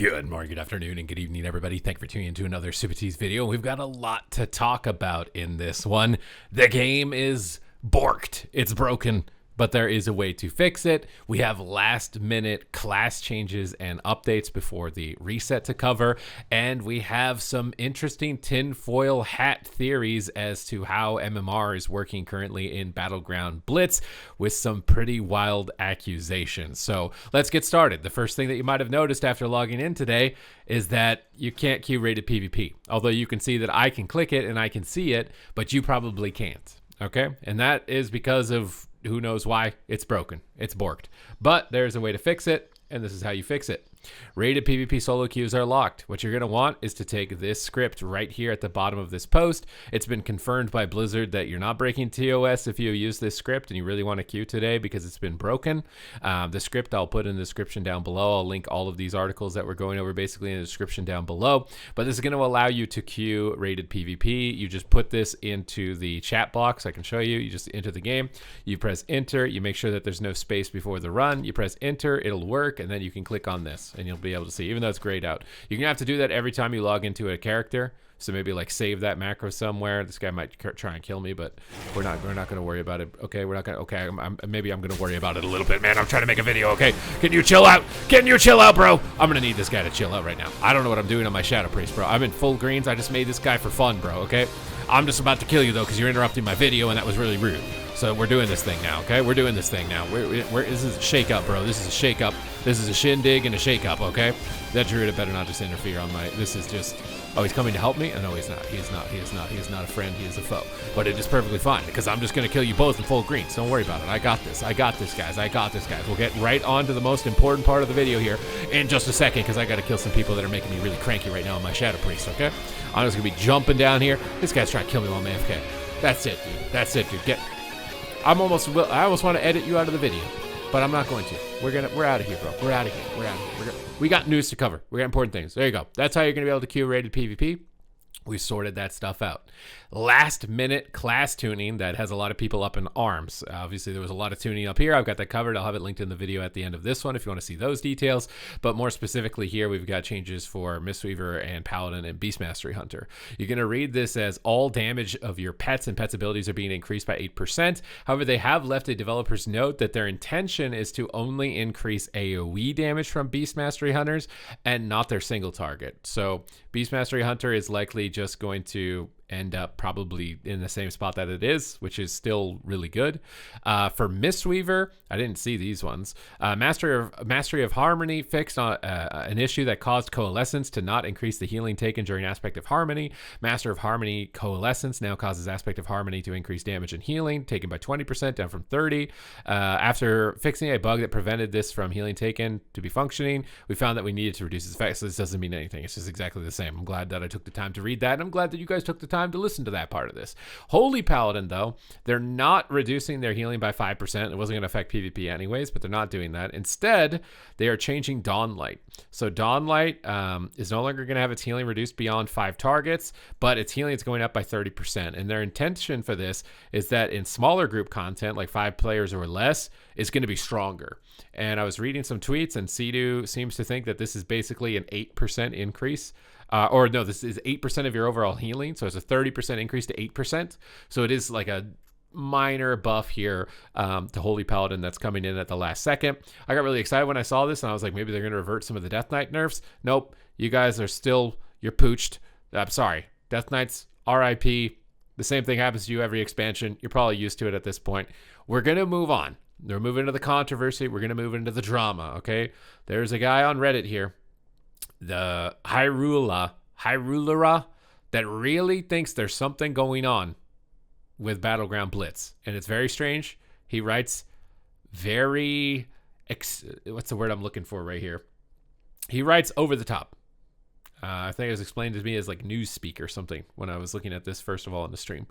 Good morning, good afternoon, and good evening, everybody. Thank you for tuning into another Supatease video. We've got a lot to talk about in this one. The game is borked. It's broken, but there is a way to fix it. We have last-minute class changes and updates before the reset to cover, and we have some interesting tinfoil hat theories as to how MMR is working currently in Battleground Blitz with some pretty wild accusations. So let's get started. The first thing that you might have noticed after logging in today is that you can't queue rated PvP, although you can see that I can click it and I can see it, but you probably can't. Okay, and that is because of who knows why. It's broken. It's borked. But there's a way to fix it, and this is how you fix it. Rated PvP solo queues are locked. What you're going to want is to take this script right here at the bottom of this post. It's been confirmed by Blizzard that you're not breaking TOS if you use this script and you really want to queue today because it's been broken. The script I'll put in the description down below. I'll link all of these articles that we're going over basically in the description down below. But this is going to allow you to queue rated PvP. You just put this into the chat box. I can show you. You just enter the game. You press enter. You make sure that there's no space before the run. You press enter. It'll work, and then you can click on this and you'll be able to see, even though it's grayed out. You're gonna have to do that every time you log into a character. So maybe like save that macro somewhere. This guy might try and kill me, but we're not gonna worry about it. Okay, we're not gonna. Okay, maybe I'm gonna worry about it a little bit, man. I'm trying to make a video. Okay, can you chill out? Can you chill out, bro? I'm gonna need this guy to chill out right now. I don't know what I'm doing on my Shadow Priest, bro. I'm in full greens. I just made this guy for fun, bro. Okay, I'm just about to kill you though, because you're interrupting my video, and that was really rude. So we're doing this thing now, okay? We're doing this thing now. This is a shake-up, bro. This is a shake-up. This is a shindig and a shake-up, okay? That druid better not just interfere on my... This is just... Oh, he's coming to help me? Oh, no, he's not. He is not. He is not. He is not a friend. He is a foe. But it is perfectly fine, because I'm just going to kill you both in full greens. Don't worry about it. I got this. I got this, guys. I got this, guys. We'll get right on to the most important part of the video here in just a second, because I got to kill some people that are making me really cranky right now on my Shadow Priest, okay? I'm just going to be jumping down here. This guy's trying to kill me while I'm AFK. That's it, dude. That's it, dude. I almost want to edit you out of the video, but I'm not going to. We're out of here, bro. We're out of here. We got news to cover. We got important things. There you go. That's how you're going to be able to queue rated PvP. We sorted that stuff out. Last minute class tuning that has a lot of people up in arms. Obviously, there was a lot of tuning up here. I've got that covered. I'll have it linked in the video at the end of this one if you want to see those details. But more specifically here, we've got changes for Mistweaver and Paladin and Beast Mastery Hunter. You're going to read this as all damage of your pets and pets' abilities are being increased by 8%. However, they have left a developer's note that their intention is to only increase AoE damage from Beast Mastery Hunters and not their single target. So Beast Mastery Hunter is likely just going to end up probably in the same spot that it is, which is still really good. For Mistweaver, I didn't see these ones. Mastery of Harmony fixed on an issue that caused Coalescence to not increase the healing taken during Aspect of Harmony. Master of Harmony Coalescence now causes Aspect of Harmony to increase damage and healing taken by 20%, down from 30. After fixing a bug that prevented this from healing taken to be functioning, we found that we needed to reduce its effect. So this doesn't mean anything. It's just exactly the same. I'm glad that I took the time to read that, and I'm glad that you guys took the time to listen to that part of this. Holy Paladin, though, they're not reducing their healing by 5%. It wasn't going to affect PvP anyways, but they're not doing that. Instead, they are changing Dawnlight. So Dawnlight is no longer going to have its healing reduced beyond 5 targets, but its healing is going up by 30%. And their intention for this is that in smaller group content, like 5 players or less, it's going to be stronger. And I was reading some tweets, and Sidu seems to think that this is basically an 8% increase. Or no, this is 8% of your overall healing. So it's a 30% increase to 8%. So it is like a minor buff here to Holy Paladin that's coming in at the last second. I got really excited when I saw this, and I was like, maybe they're going to revert some of the Death Knight nerfs. Nope. You guys are still, you're pooched. I'm sorry. Death Knights, RIP. The same thing happens to you every expansion. You're probably used to it at this point. We're going to move on. We're moving into the controversy. We're going to move into the drama, okay? There's a guy on Reddit here, the Hyrule that really thinks there's something going on with Battleground Blitz. And it's very strange. He writes what's the word I'm looking for right here? He writes over the top. I think it was explained to me as like news speak or something when I was looking at this first of all in the stream.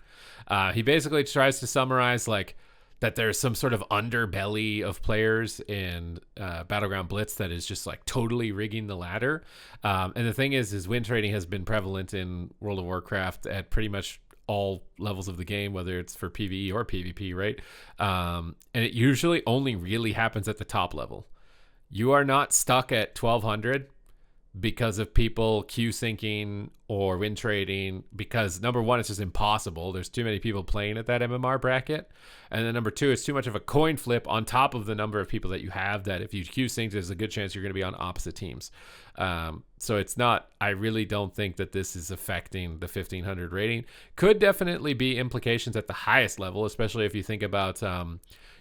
He basically tries to summarize like that there's some sort of underbelly of players in Battleground Blitz that is just like totally rigging the ladder. And the thing is win trading has been prevalent in World of Warcraft at pretty much all levels of the game, whether it's for PvE or PvP, right? And it usually only really happens at the top level. You are not stuck at 1200 because of people queue syncing or win trading, because number one, it's just impossible. There's too many people playing at that MMR bracket. And then number two, it's too much of a coin flip on top of the number of people that you have, that if you queue sync, there's a good chance you're going to be on opposite teams. So it's not, I really don't think that this is affecting the 1500 rating. Could definitely be implications at the highest level, especially if you think about,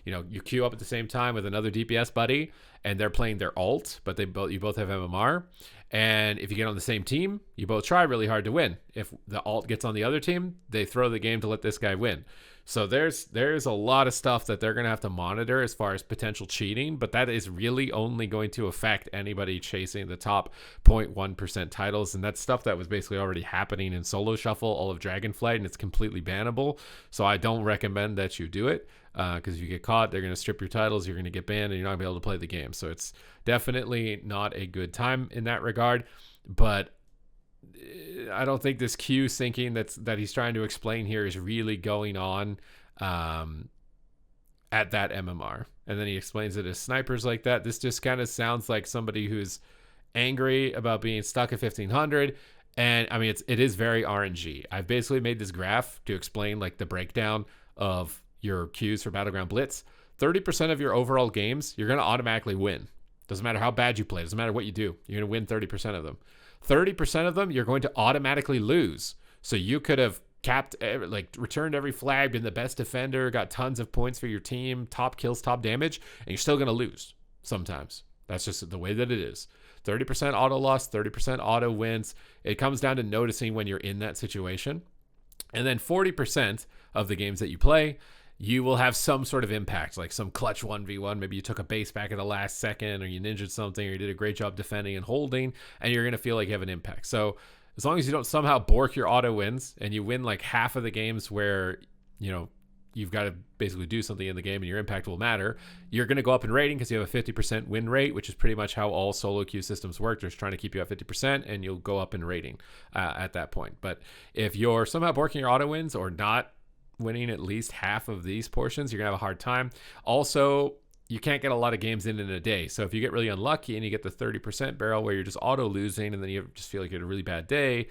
you queue up at the same time with another DPS buddy and they're playing their ult, but you both have MMR. And if you get on the same team, you both try really hard to win. If the alt gets on the other team, they throw the game to let this guy win. So there's a lot of stuff that they're going to have to monitor as far as potential cheating, but that is really only going to affect anybody chasing the top 0.1% titles. And that's stuff that was basically already happening in Solo Shuffle, all of Dragonflight, and it's completely bannable. So I don't recommend that you do it, because if you get caught, they're going to strip your titles, you're going to get banned, and you're not going to be able to play the game. So it's definitely not a good time in that regard. But I don't think this queue syncing that he's trying to explain here is really going on at that MMR. And then he explains it as snipers like that. This just kind of sounds like somebody who's angry about being stuck at 1500. And I mean, it is very RNG. I've basically made this graph to explain like the breakdown of your queues for Battleground Blitz. 30% of your overall games, you're going to automatically win. Doesn't matter how bad you play. Doesn't matter what you do. You're going to win 30% of them. 30% of them, you're going to automatically lose. So you could have returned every flag, been the best defender, got tons of points for your team, top kills, top damage, and you're still going to lose sometimes. That's just the way that it is. 30% auto loss, 30% auto wins. It comes down to noticing when you're in that situation. And then 40% of the games that you play, you will have some sort of impact, like some clutch 1v1. Maybe you took a base back at the last second, or you ninja'd something, or you did a great job defending and holding, and you're going to feel like you have an impact. So as long as you don't somehow bork your auto wins and you win like half of the games where, you've got to basically do something in the game and your impact will matter, you're going to go up in rating because you have a 50% win rate, which is pretty much how all solo queue systems work. They're just trying to keep you at 50%, and you'll go up in rating at that point. But if you're somehow borking your auto wins or not winning at least half of these portions, you're gonna have a hard time. Also, you can't get a lot of games in a day. So if you get really unlucky and you get the 30% barrel where you're just auto losing, and then you just feel like you had a really bad day,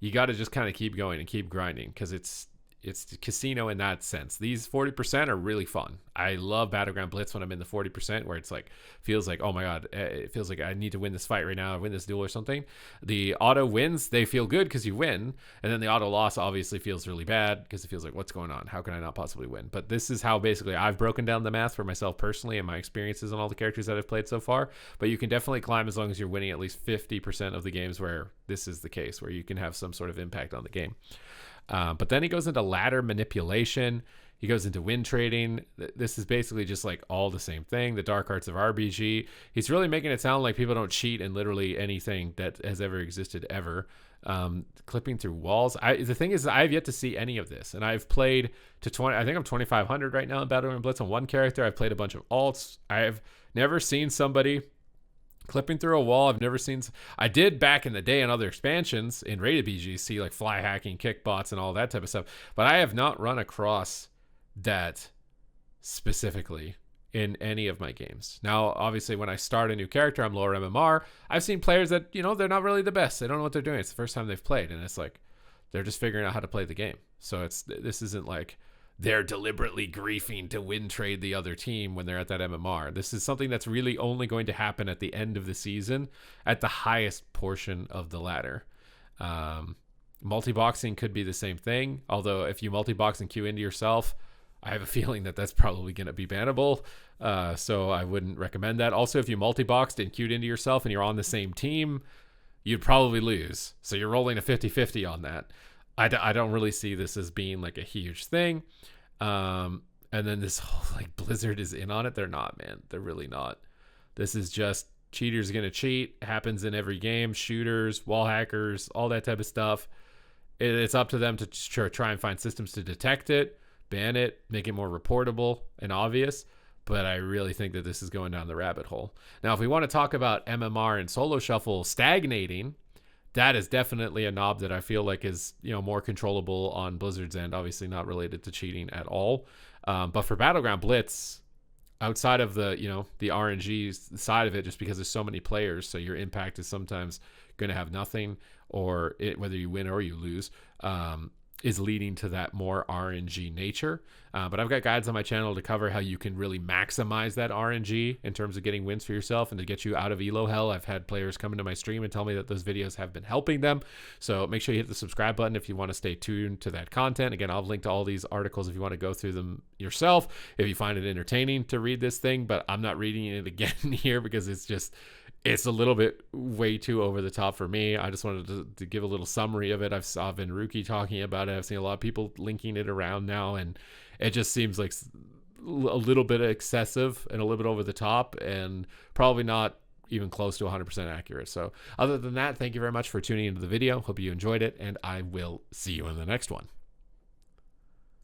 you got to just kind of keep going and keep grinding, because it's the casino in that sense. These 40% are really fun. I love Battleground Blitz when I'm in the 40%, where it's like, feels like, oh my God, it feels like I need to win this fight right now, or win this duel or something. The auto wins, they feel good because you win. And then the auto loss obviously feels really bad because it feels like, what's going on? How can I not possibly win? But this is how basically I've broken down the math for myself personally and my experiences on all the characters that I've played so far. But you can definitely climb as long as you're winning at least 50% of the games where this is the case, where you can have some sort of impact on the game. But then he goes into ladder manipulation. He goes into win trading. This is basically just like all the same thing. The dark arts of RBG. He's really making it sound like people don't cheat in literally anything that has ever existed ever. Clipping through walls. The thing is, I've yet to see any of this, and I've played to 20. I think I'm 2,500 right now in Battleground Blitz on one character. I've played a bunch of alts. I've never seen somebody clipping through a wall. I've never seen. I did back in the day in other expansions in rated BG see like fly hacking, kick bots, and all that type of stuff, but I have not run across that specifically in any of my games. Now, obviously, when I start a new character, I'm lower MMR. I've seen players that, they're not really the best. They don't know what they're doing. It's the first time they've played, and it's like they're just figuring out how to play the game. So this isn't like they're deliberately griefing to win trade the other team when they're at that MMR. This is something that's really only going to happen at the end of the season at the highest portion of the ladder. Multi-boxing could be the same thing, although if you multi-box and queue into yourself, I have a feeling that that's probably going to be bannable, so I wouldn't recommend that. Also, if you multi-boxed and queued into yourself and you're on the same team, you'd probably lose. So you're rolling a 50-50 on that. I don't really see this as being like a huge thing. And then this whole like Blizzard is in on it. They're not, man. They're really not. This is just cheaters going to cheat. Happens in every game. Shooters, wall hackers, all that type of stuff. It's up to them to try and find systems to detect it, ban it, make it more reportable and obvious. But I really think that this is going down the rabbit hole. Now, if we want to talk about MMR and Solo Shuffle stagnating, that is definitely a knob that I feel like is, more controllable on Blizzard's end, obviously not related to cheating at all. But for Battleground Blitz, outside of the, the RNG side of it, just because there's so many players, so your impact is sometimes going to have nothing, or whether you win or you lose, is leading to that more RNG nature. But I've got guides on my channel to cover how you can really maximize that RNG in terms of getting wins for yourself and to get you out of elo hell. I've had players come into my stream and tell me that those videos have been helping them. So make sure you hit the subscribe button if you want to stay tuned to that content. Again, I'll link to all these articles if you want to go through them yourself, if you find it entertaining to read this thing. But I'm not reading it again here because it's a little bit way too over the top for me. I just wanted to give a little summary of it. I've been Rookie talking about it. I've seen a lot of people linking it around now, and it just seems like a little bit excessive and a little bit over the top, and probably not even close to 100% accurate. So other than that, thank you very much for tuning into the video. Hope you enjoyed it, and I will see you in the next one.